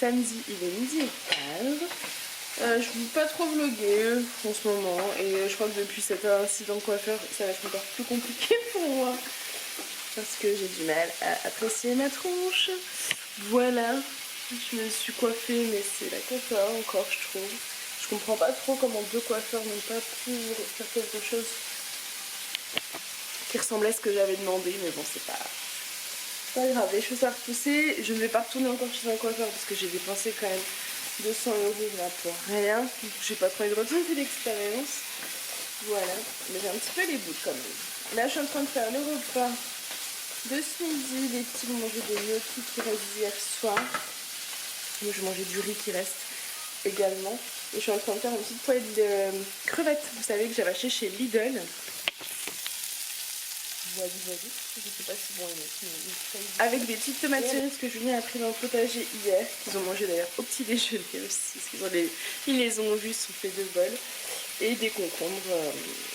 samedi, il est midi et quart. Je ne veux pas trop vlogger en ce moment et je crois que depuis cet incident coiffeur, ça va être encore plus compliqué pour moi parce que j'ai du mal à apprécier ma tronche. Voilà, je me suis coiffée mais c'est la cata encore je trouve. Je comprends pas trop comment deux coiffeurs n'ont pas pu faire quelque chose qui ressemblait à ce que j'avais demandé, mais bon c'est pas grave, les choses à repousser. Je ne vais pas retourner encore chez un coiffeur parce que j'ai dépensé quand même 200 € là pour rien. J'ai pas trop envie de retenter l'expérience. Voilà, mais j'ai un petit peu les bouts quand même. Là je suis en train de faire le repas de ce midi. Les petits vont manger des gnocchis qui restent d'hier soir. Moi je mangeais du riz qui reste également. Et je suis en train de faire une petite poêle de crevettes. Vous savez que j'avais acheté chez Lidl. Voilà, je sais pas si bon avec des petites tomates cerises que Julien a pris dans le potager hier, qu'ils ont mangé d'ailleurs au petit déjeuner aussi, parce ils les ont vus sous fait de bol, et des concombres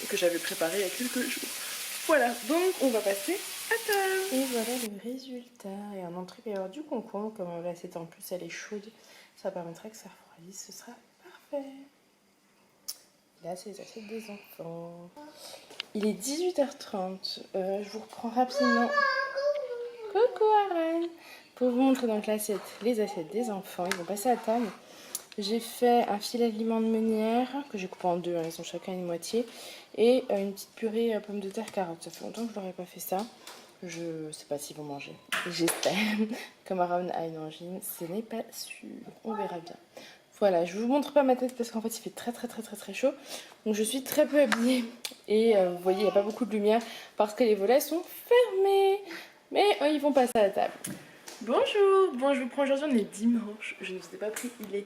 que j'avais préparés il y a quelques jours. Voilà, donc on va passer à table. Et voilà le résultat. Et en entrée, il va y avoir du concombre, comme l'assiette en plus elle est chaude, ça permettrait que ça refroidisse, ce sera parfait. Là, c'est les assiettes des enfants. Il est 18h30. Je vous reprends rapidement. Coucou Aren. Pour vous montrer donc l'assiette, les assiettes des enfants. Ils vont passer à table. J'ai fait un filet de limon de meunière que j'ai coupé en deux. Hein, ils ont chacun une moitié. Et une petite purée pommes de terre carottes. Ça fait longtemps que je n'aurais pas fait ça. Je sais pas s'ils vont manger. J'espère. Comme Aaron a une angine, ce n'est pas sûr. On verra bien. Voilà, je vous montre pas ma tête parce qu'en fait il fait très chaud. Donc je suis très peu habillée. Et vous voyez, il n'y a pas beaucoup de lumière parce que les volets sont fermés. Mais ils vont passer à la table. Bonjour, bon je vous prends aujourd'hui, on est dimanche. Je ne vous ai pas pris, il est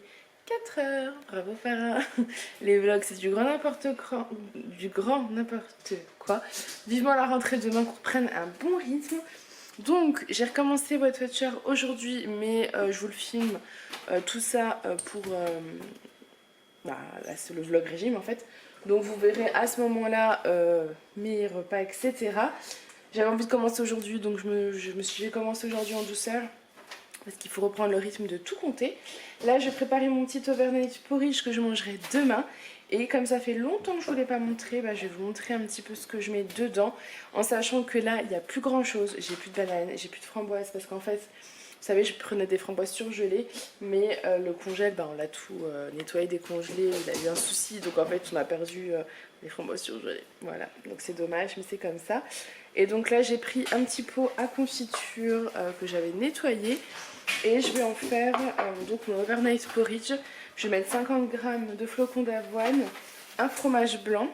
4h. Bravo Farah. Les vlogs c'est du grand n'importe quoi. Vivement la rentrée demain qu'on prenne un bon rythme. Donc j'ai recommencé Weight Watcher aujourd'hui, mais je vous le filme tout ça pour là, c'est le vlog régime en fait. Donc vous verrez à ce moment là mes repas etc. J'avais envie de commencer aujourd'hui, donc j'ai commencé aujourd'hui en douceur parce qu'il faut reprendre le rythme de tout compter. Là je vais préparer mon petit overnight porridge que je mangerai demain. Et comme ça fait longtemps que je ne vous l'ai pas montré, je vais vous montrer un petit peu ce que je mets dedans. En sachant que là, il n'y a plus grand chose. J'ai plus de bananes, j'ai plus de framboises. Parce qu'en fait, vous savez, je prenais des framboises surgelées. Mais le congèle, on l'a tout nettoyé, décongelé. Il a eu un souci. Donc en fait, on a perdu les framboises surgelées. Voilà, donc c'est dommage, mais c'est comme ça. Et donc là, j'ai pris un petit pot à confiture que j'avais nettoyé. Et je vais en faire donc mon overnight porridge. Je vais mettre 50 g de flocons d'avoine, un fromage blanc,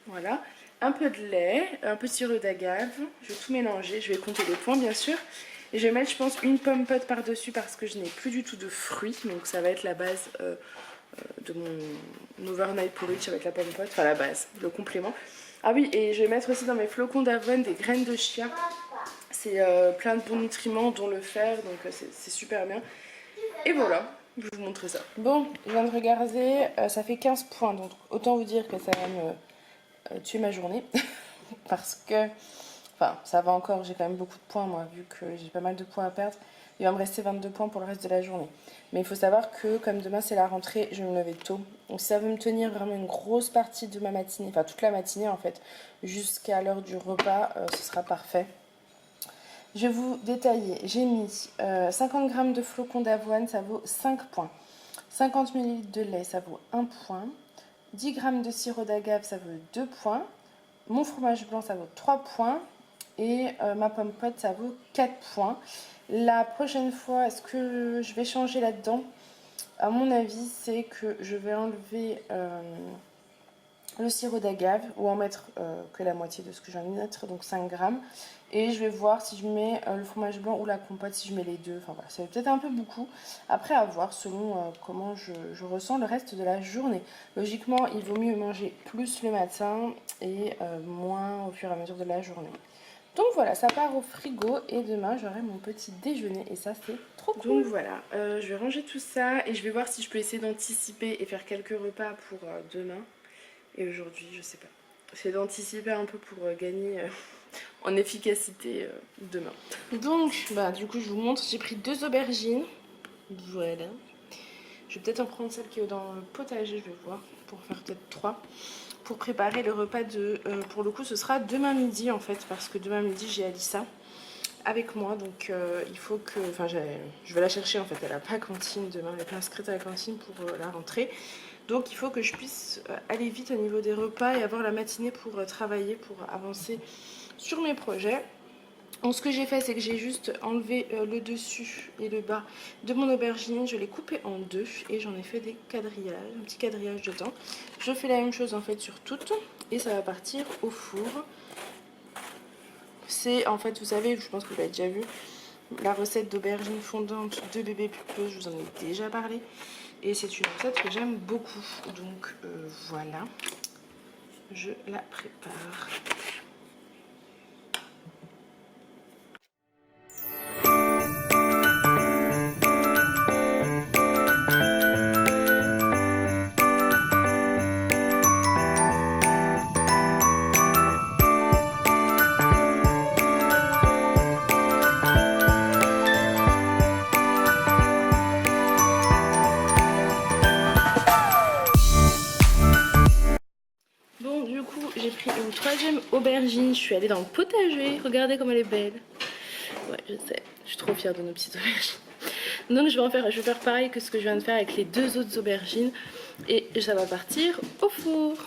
voilà, un peu de lait, un peu de sirop d'agave. Je vais tout mélanger, je vais compter les points bien sûr. Et je vais mettre je pense une pomme pote par dessus parce que je n'ai plus du tout de fruits. Donc ça va être la base de mon overnight porridge avec la pomme pote, enfin la base, le complément. Ah oui, et je vais mettre aussi dans mes flocons d'avoine des graines de chia. C'est plein de bons nutriments dont le fer, donc c'est super bien. Et voilà, je vais vous montrer ça. Bon, je viens de regarder, ça fait 15 points, donc autant vous dire que ça va me tuer ma journée. Parce que, enfin, ça va encore, j'ai quand même beaucoup de points moi, vu que j'ai pas mal de points à perdre. Il va me rester 22 points pour le reste de la journée. Mais il faut savoir que, comme demain c'est la rentrée, je vais me lever tôt. Donc si ça veut me tenir vraiment une grosse partie de ma matinée, enfin toute la matinée en fait, jusqu'à l'heure du repas, ce sera parfait. Je vais vous détailler. J'ai mis 50 g de flocons d'avoine, ça vaut 5 points. 50 ml de lait, ça vaut 1 point. 10 g de sirop d'agave, ça vaut 2 points. Mon fromage blanc, ça vaut 3 points. Et ma pomme pote, ça vaut 4 points. La prochaine fois, est-ce que je vais changer là-dedans? À mon avis, c'est que je vais enlever le sirop d'agave ou en mettre que la moitié de ce que j'ai envie de mettre, donc 5 g. Et je vais voir si je mets le fromage blanc ou la compote, si je mets les deux. Enfin voilà, ça va peut-être un peu beaucoup. Après à voir selon comment je ressens le reste de la journée. Logiquement, il vaut mieux manger plus le matin et moins au fur et à mesure de la journée. Donc voilà, ça part au frigo et demain j'aurai mon petit déjeuner et ça c'est trop cool. Donc voilà, je vais ranger tout ça et je vais voir si je peux essayer d'anticiper et faire quelques repas pour demain. Et aujourd'hui, je sais pas. J'essaie d'anticiper un peu pour gagner en efficacité demain. Donc, du coup, je vous montre, j'ai pris 2 aubergines. Voilà. Je vais peut-être en prendre celle qui est dans le potager, je vais voir, pour faire peut-être 3. Pour préparer le repas de... pour le coup, ce sera demain midi en fait, parce que demain midi, j'ai Alissa avec moi. Donc il faut que... Enfin, je vais la chercher en fait, elle n'a pas cantine demain, elle n'est pas inscrite à la cantine pour la rentrée. Donc il faut que je puisse aller vite au niveau des repas et avoir la matinée pour travailler, pour avancer sur mes projets. Donc ce que j'ai fait, c'est que j'ai juste enlevé le dessus et le bas de mon aubergine. Je l'ai coupé en deux et j'en ai fait des quadrillages, un petit quadrillage dedans. Je fais la même chose en fait sur toutes et ça va partir au four. C'est en fait, vous savez, je pense que vous l'avez déjà vu, la recette d'aubergine fondante de bébé pupeux, je vous en ai déjà parlé. Et c'est une recette que j'aime beaucoup. Donc voilà, je la prépare. Bon, du coup, j'ai pris une troisième aubergine. Je suis allée dans le potager. Regardez comme elle est belle. Ouais, je sais. Je suis trop fière de nos petites aubergines. Donc, je vais faire pareil que ce que je viens de faire avec les deux autres aubergines. Et ça va partir au four.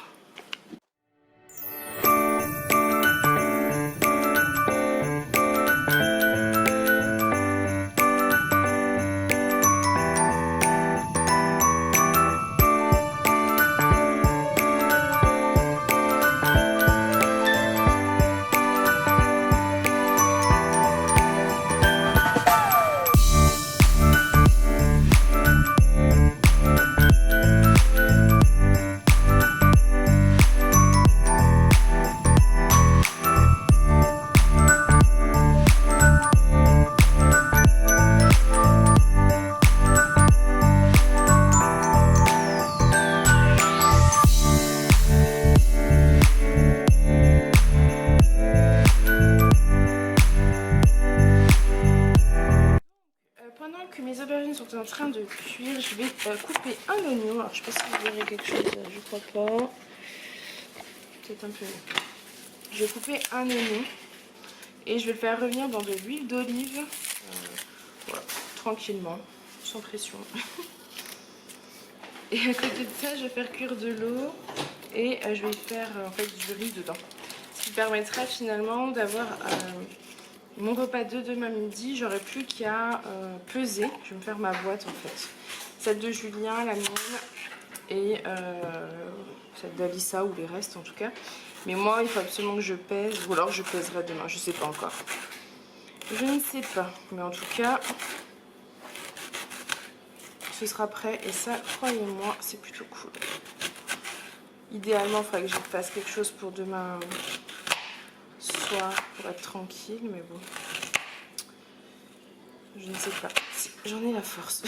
Pendant que mes aubergines sont en train de cuire, je vais couper un oignon. Alors, je sais pas si vous verrez quelque chose, je crois pas. Peut-être un peu mieux. Je vais couper un oignon et je vais le faire revenir dans de l'huile d'olive. Voilà, tranquillement, sans pression. Et à côté de ça, je vais faire cuire de l'eau et je vais faire en fait du riz dedans. Ce qui permettra finalement d'avoir mon repas de demain midi. J'aurai plus qu'à peser. Je vais me faire ma boîte en fait. Celle de Julien, la mienne et celle d'Alissa ou les restes en tout cas. Mais moi, il faut absolument que je pèse ou alors je pèserai demain. Je sais pas encore. Je ne sais pas. Mais en tout cas, ce sera prêt et ça, croyez-moi, c'est plutôt cool. Idéalement, il faudrait que je fasse quelque chose pour demain soir pour être tranquille, mais bon, je ne sais pas si j'en ai la force.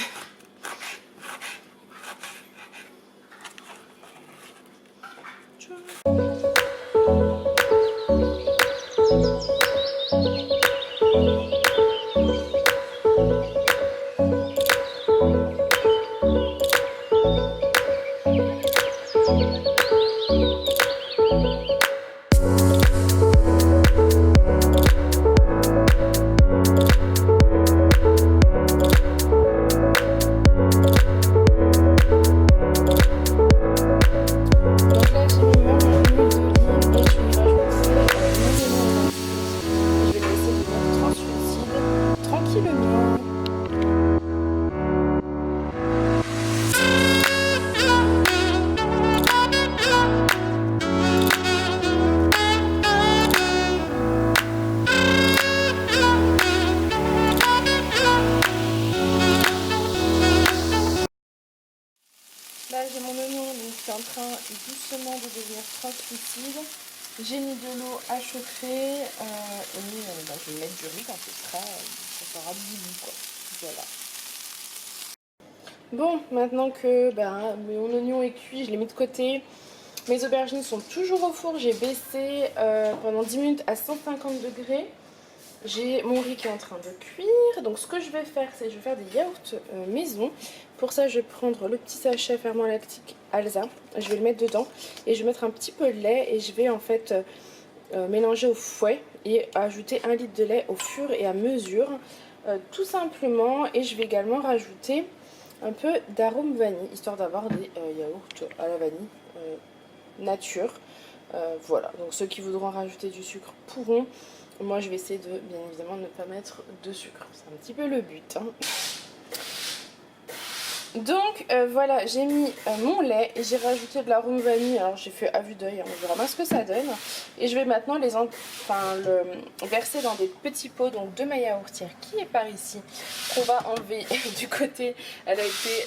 Là j'ai mon oignon, donc c'est en train doucement de devenir translucide. J'ai mis de l'eau à chauffer et je vais mettre du riz quand ça fera boubou quoi. Voilà. Bon, maintenant que mon oignon est cuit, je l'ai mis de côté. Mes aubergines sont toujours au four, j'ai baissé pendant 10 minutes à 150 degrés. J'ai mon riz qui est en train de cuire. Donc ce que je vais faire, c'est que je vais faire des yaourts maison. Pour ça, je vais prendre le petit sachet ferment lactique Alsa. Je vais le mettre dedans et je vais mettre un petit peu de lait et je vais en fait mélanger au fouet et ajouter 1 litre de lait au fur et à mesure. Tout simplement. Et je vais également rajouter un peu d'arôme vanille, histoire d'avoir des yaourts à la vanille nature. Voilà, donc ceux qui voudront rajouter du sucre pourront. Moi je vais essayer de bien évidemment ne pas mettre de sucre, c'est un petit peu le but, hein. Donc voilà, j'ai mis mon lait et j'ai rajouté de l'arôme vanille. Alors j'ai fait à vue d'œil, on verra bien ce que ça donne. Et je vais maintenant le verser dans des petits pots, donc de ma yaourtière qui est par ici, qu'on va enlever du côté. Elle a été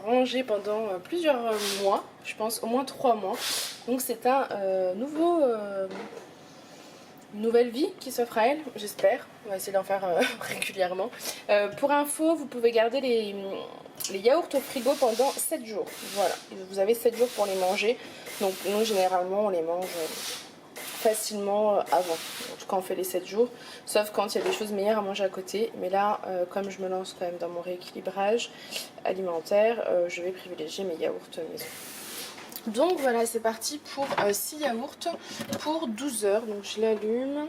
rangée pendant plusieurs mois, je pense au moins 3 mois. Donc c'est un une nouvelle vie qui s'offre à elle, j'espère. On va essayer d'en faire régulièrement. Pour info, vous pouvez garder les yaourts au frigo pendant 7 jours. Voilà, vous avez 7 jours pour les manger. Donc nous, généralement, on les mange facilement avant. En tout cas, on fait les 7 jours. Sauf quand il y a des choses meilleures à manger à côté. Mais là, comme je me lance quand même dans mon rééquilibrage alimentaire, je vais privilégier mes yaourts maison. Donc voilà, c'est parti pour 6 yaourts pour 12 heures. Donc je l'allume,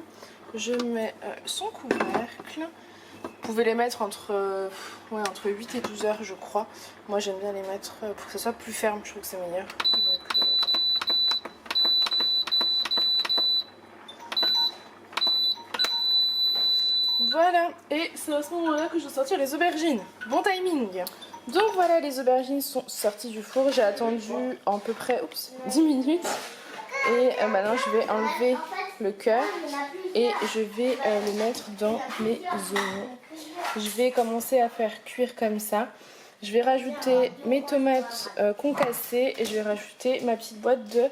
je mets son couvercle. Vous pouvez les mettre entre 8 et 12 heures je crois. Moi j'aime bien les mettre pour que ce soit plus ferme, je trouve que c'est meilleur. Donc, voilà, et c'est à ce moment-là que je vais sortir les aubergines. Bon timing. Donc voilà, les aubergines sont sorties du four. J'ai attendu à peu près 10 minutes. Et maintenant je vais enlever le cœur et je vais le mettre dans mes oignons. Je vais commencer à faire cuire comme ça. Je vais rajouter mes tomates concassées et je vais rajouter ma petite boîte de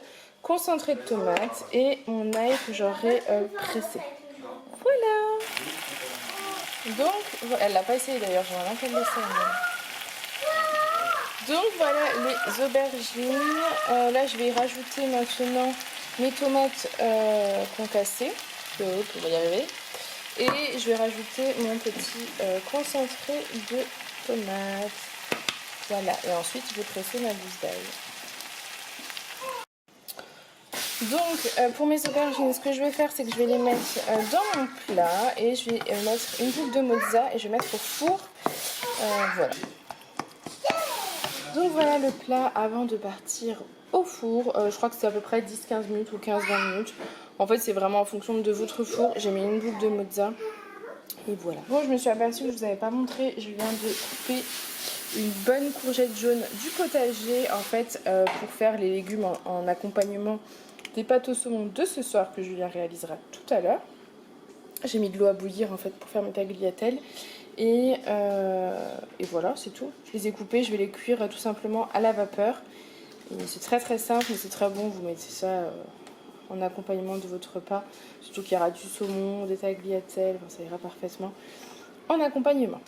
concentré de tomates et mon ail que j'aurai pressé. Voilà. Donc, elle l'a pas essayé d'ailleurs, j'aimerais bien qu'elle l'essaye. Donc voilà les aubergines. Là je vais rajouter maintenant mes tomates concassées. On va y arriver. Et je vais rajouter mon petit concentré de tomates. Voilà. Et ensuite je vais presser ma gousse d'ail. Donc pour mes aubergines, ce que je vais faire, c'est que je vais les mettre dans mon plat. Et je vais mettre une boule de mozza et je vais mettre au four. Voilà. Donc voilà le plat avant de partir au four. Je crois que c'est à peu près 10-15 minutes ou 15-20 minutes. En fait c'est vraiment en fonction de votre four. J'ai mis une boule de mozza. Et voilà. Bon, je me suis aperçue que je ne vous avais pas montré. Je viens de couper une bonne courgette jaune du potager. En fait pour faire les légumes en accompagnement des pâtes au saumon de ce soir que Julien réalisera tout à l'heure. J'ai mis de l'eau à bouillir en fait pour faire mes tagliatelles. Et voilà, c'est tout. Je les ai coupés, je vais les cuire tout simplement à la vapeur. C'est très très simple, mais c'est très bon. Vous mettez ça en accompagnement de votre repas. Surtout qu'il y aura du saumon, des tagliatelles, enfin, ça ira parfaitement en accompagnement.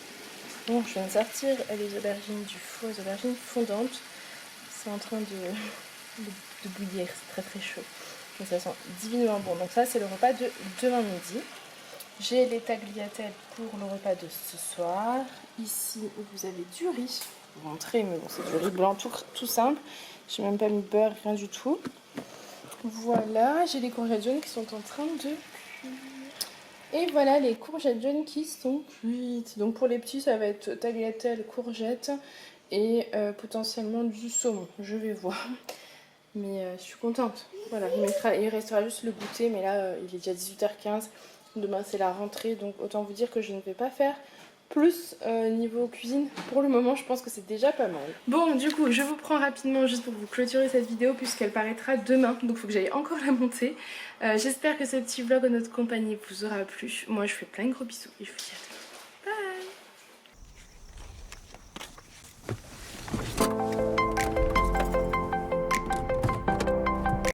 Donc je viens de sortir les aubergines du four, les aubergines fondantes. C'est en train de bouillir, c'est très très chaud. Mais ça sent divinement bon. Donc ça c'est le repas de demain midi. J'ai les tagliatelles pour le repas de ce soir. Ici, vous avez du riz. Rentré, mais bon, c'est du riz blanc tout simple. J'ai même pas mis de beurre, rien du tout. Voilà, j'ai les courgettes jaunes qui sont en train de cuire. Et voilà les courgettes jaunes qui sont cuites. Donc pour les petits, ça va être tagliatelles, courgettes et potentiellement du saumon. Je vais voir. Mais je suis contente. Voilà, il restera juste le goûter, mais là, il est déjà 18h15. Demain c'est la rentrée, donc autant vous dire que je ne vais pas faire plus niveau cuisine. Pour le moment je pense que c'est déjà pas mal. Bon du coup je vous prends rapidement juste pour vous clôturer cette vidéo puisqu'elle paraîtra demain. Donc il faut que j'aille encore la monter. J'espère que ce petit vlog en notre compagnie vous aura plu. Moi je vous fais plein de gros bisous et je vous dis à demain.